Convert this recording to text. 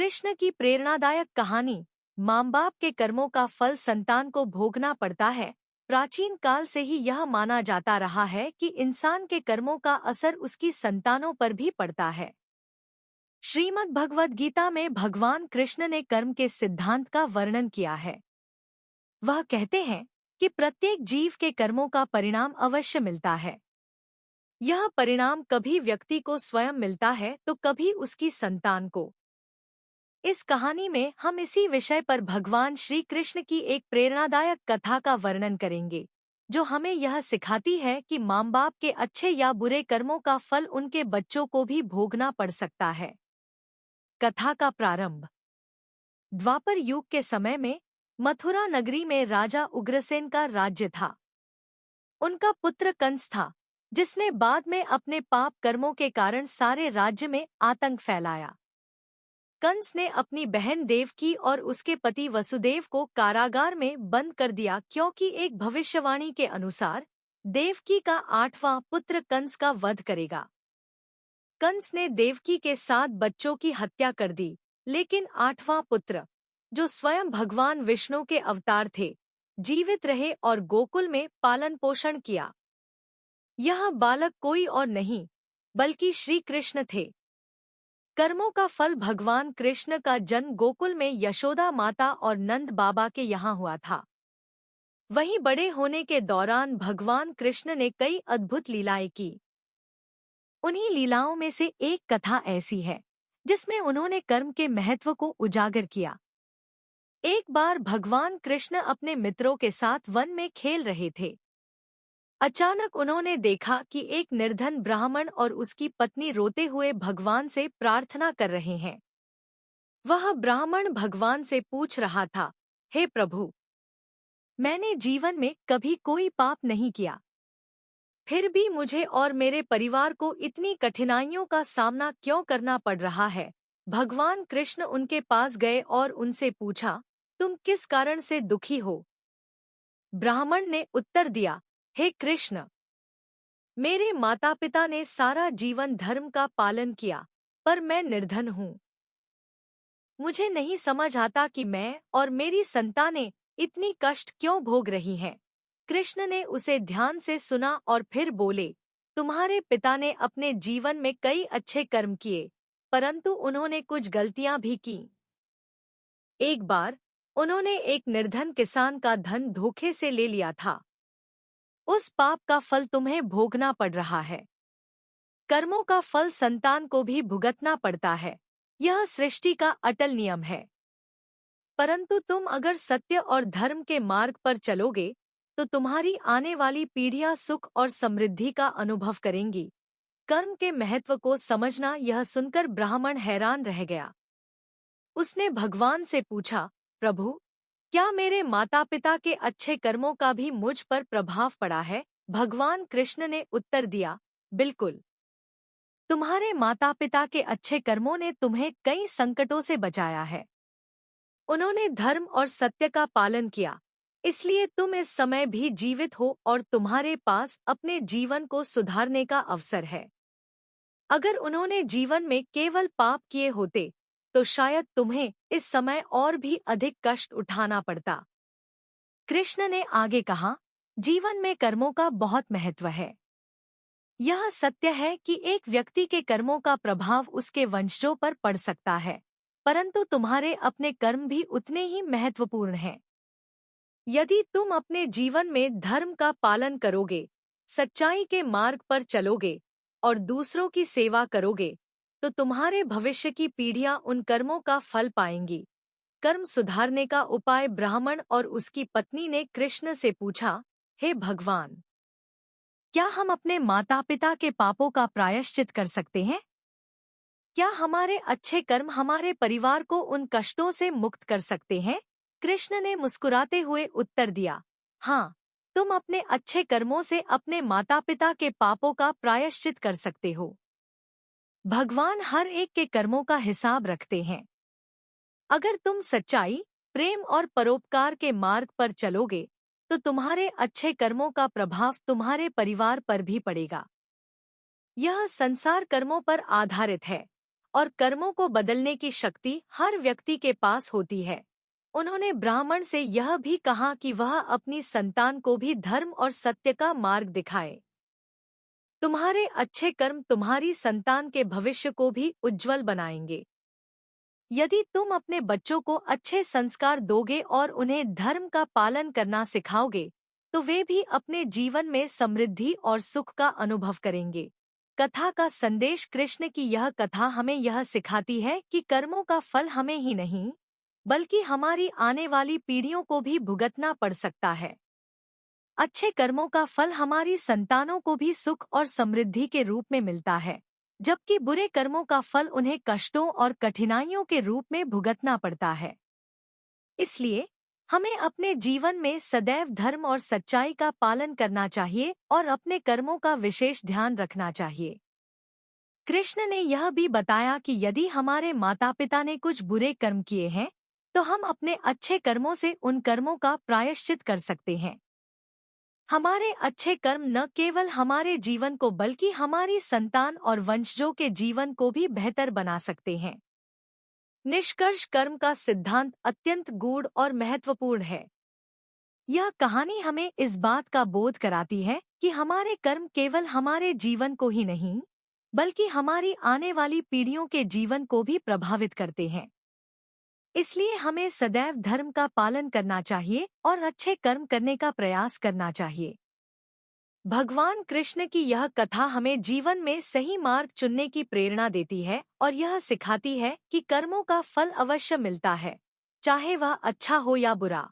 कृष्ण की प्रेरणादायक कहानी माँ बाप के कर्मों का फल संतान को भोगना पड़ता है। प्राचीन काल से ही यह माना जाता रहा है कि इंसान के कर्मों का असर उसकी संतानों पर भी पड़ता है। श्रीमद् भगवद गीता में भगवान कृष्ण ने कर्म के सिद्धांत का वर्णन किया है। वह कहते हैं कि प्रत्येक जीव के कर्मों का परिणाम अवश्य मिलता है। यह परिणाम कभी व्यक्ति को स्वयं मिलता है तो कभी उसकी संतान को। इस कहानी में हम इसी विषय पर भगवान श्री कृष्ण की एक प्रेरणादायक कथा का वर्णन करेंगे, जो हमें यह सिखाती है कि माँ बाप के अच्छे या बुरे कर्मों का फल उनके बच्चों को भी भोगना पड़ सकता है। कथा का प्रारंभ। द्वापर युग के समय में मथुरा नगरी में राजा उग्रसेन का राज्य था। उनका पुत्र कंस था, जिसने बाद में अपने पाप कर्मों के कारण सारे राज्य में आतंक फैलाया। कंस ने अपनी बहन देवकी और उसके पति वसुदेव को कारागार में बंद कर दिया, क्योंकि एक भविष्यवाणी के अनुसार देवकी का 8वां पुत्र कंस का वध करेगा। कंस ने देवकी के 7 बच्चों की हत्या कर दी, लेकिन 8वां पुत्र, जो स्वयं भगवान विष्णु के अवतार थे, जीवित रहे और गोकुल में पालन पोषण किया। यह बालक कोई और नहीं बल्कि श्री कृष्ण थे। कर्मों का फल भगवान कृष्ण का जन्म गोकुल में यशोदा माता और नंद बाबा के यहाँ हुआ था। वहीं बड़े होने के दौरान भगवान कृष्ण ने कई अद्भुत लीलाएं की। उन्हीं लीलाओं में से एक कथा ऐसी है जिसमें उन्होंने कर्म के महत्व को उजागर किया। एक बार भगवान कृष्ण अपने मित्रों के साथ वन में खेल रहे थे। अचानक उन्होंने देखा कि एक निर्धन ब्राह्मण और उसकी पत्नी रोते हुए भगवान से प्रार्थना कर रहे हैं। वह ब्राह्मण भगवान से पूछ रहा था, हे प्रभु, मैंने जीवन में कभी कोई पाप नहीं किया, फिर भी मुझे और मेरे परिवार को इतनी कठिनाइयों का सामना क्यों करना पड़ रहा है। भगवान कृष्ण उनके पास गए और उनसे पूछा, तुम किस कारण से दुखी हो? ब्राह्मण ने उत्तर दिया, हे कृष्ण, मेरे माता पिता ने सारा जीवन धर्म का पालन किया, पर मैं निर्धन हूँ। मुझे नहीं समझ आता कि मैं और मेरी संतानें इतनी कष्ट क्यों भोग रही हैं। कृष्ण ने उसे ध्यान से सुना और फिर बोले, तुम्हारे पिता ने अपने जीवन में कई अच्छे कर्म किए, परंतु उन्होंने कुछ गलतियां भी की। एक बार उन्होंने एक निर्धन किसान का धन धोखे से ले लिया था। उस पाप का फल तुम्हें भोगना पड़ रहा है। कर्मों का फल संतान को भी भुगतना पड़ता है। यह सृष्टि का अटल नियम है। परंतु तुम अगर सत्य और धर्म के मार्ग पर चलोगे तो तुम्हारी आने वाली पीढ़ियां सुख और समृद्धि का अनुभव करेंगी। कर्म के महत्व को समझना। यह सुनकर ब्राह्मण हैरान रह गया। उसने भगवान से पूछा, प्रभु, क्या मेरे माता पिता के अच्छे कर्मों का भी मुझ पर प्रभाव पड़ा है? भगवान कृष्ण ने उत्तर दिया, बिल्कुल। तुम्हारे माता पिता के अच्छे कर्मों ने तुम्हें कई संकटों से बचाया है। उन्होंने धर्म और सत्य का पालन किया, इसलिए तुम इस समय भी जीवित हो और तुम्हारे पास अपने जीवन को सुधारने का अवसर है। अगर उन्होंने जीवन में केवल पाप किए होते तो शायद तुम्हें इस समय और भी अधिक कष्ट उठाना पड़ता। कृष्ण ने आगे कहा, जीवन में कर्मों का बहुत महत्व है। यह सत्य है कि एक व्यक्ति के कर्मों का प्रभाव उसके वंशजों पर पड़ सकता है, परंतु तुम्हारे अपने कर्म भी उतने ही महत्वपूर्ण हैं। यदि तुम अपने जीवन में धर्म का पालन करोगे, सच्चाई के मार्ग पर चलोगे और दूसरों की सेवा करोगे, तो तुम्हारे भविष्य की पीढ़ियां उन कर्मों का फल पाएंगी। कर्म सुधारने का उपाय। ब्राह्मण और उसकी पत्नी ने कृष्ण से पूछा, हे भगवान, क्या हम अपने माता पिता के पापों का प्रायश्चित कर सकते हैं? क्या हमारे अच्छे कर्म हमारे परिवार को उन कष्टों से मुक्त कर सकते हैं? कृष्ण ने मुस्कुराते हुए उत्तर दिया, हाँ, तुम अपने अच्छे कर्मों से अपने माता पिता के पापों का प्रायश्चित कर सकते हो। भगवान हर एक के कर्मों का हिसाब रखते हैं। अगर तुम सच्चाई, प्रेम और परोपकार के मार्ग पर चलोगे तो तुम्हारे अच्छे कर्मों का प्रभाव तुम्हारे परिवार पर भी पड़ेगा। यह संसार कर्मों पर आधारित है और कर्मों को बदलने की शक्ति हर व्यक्ति के पास होती है। उन्होंने ब्राह्मण से यह भी कहा कि वह अपनी संतान को भी धर्म और सत्य का मार्ग दिखाए। तुम्हारे अच्छे कर्म तुम्हारी संतान के भविष्य को भी उज्जवल बनाएंगे। यदि तुम अपने बच्चों को अच्छे संस्कार दोगे और उन्हें धर्म का पालन करना सिखाओगे, तो वे भी अपने जीवन में समृद्धि और सुख का अनुभव करेंगे। कथा का संदेश। कृष्ण की यह कथा हमें यह सिखाती है कि कर्मों का फल हमें ही नहीं, बल्कि हमारी आने वाली पीढ़ियों को भी भुगतना पड़ सकता है। अच्छे कर्मों का फल हमारी संतानों को भी सुख और समृद्धि के रूप में मिलता है, जबकि बुरे कर्मों का फल उन्हें कष्टों और कठिनाइयों के रूप में भुगतना पड़ता है। इसलिए हमें अपने जीवन में सदैव धर्म और सच्चाई का पालन करना चाहिए और अपने कर्मों का विशेष ध्यान रखना चाहिए। कृष्ण ने यह भी बताया कि यदि हमारे माता पिता ने कुछ बुरे कर्म किए हैं, तो हम अपने अच्छे कर्मों से उन कर्मों का प्रायश्चित कर सकते हैं। हमारे अच्छे कर्म न केवल हमारे जीवन को बल्कि हमारी संतान और वंशजों के जीवन को भी बेहतर बना सकते हैं। निष्कर्ष। कर्म का सिद्धांत अत्यंत गूढ़ और महत्वपूर्ण है। यह कहानी हमें इस बात का बोध कराती है कि हमारे कर्म केवल हमारे जीवन को ही नहीं, बल्कि हमारी आने वाली पीढ़ियों के जीवन को भी प्रभावित करते हैं। इसलिए हमें सदैव धर्म का पालन करना चाहिए और अच्छे कर्म करने का प्रयास करना चाहिए। भगवान कृष्ण की यह कथा हमें जीवन में सही मार्ग चुनने की प्रेरणा देती है और यह सिखाती है कि कर्मों का फल अवश्य मिलता है, चाहे वह अच्छा हो या बुरा।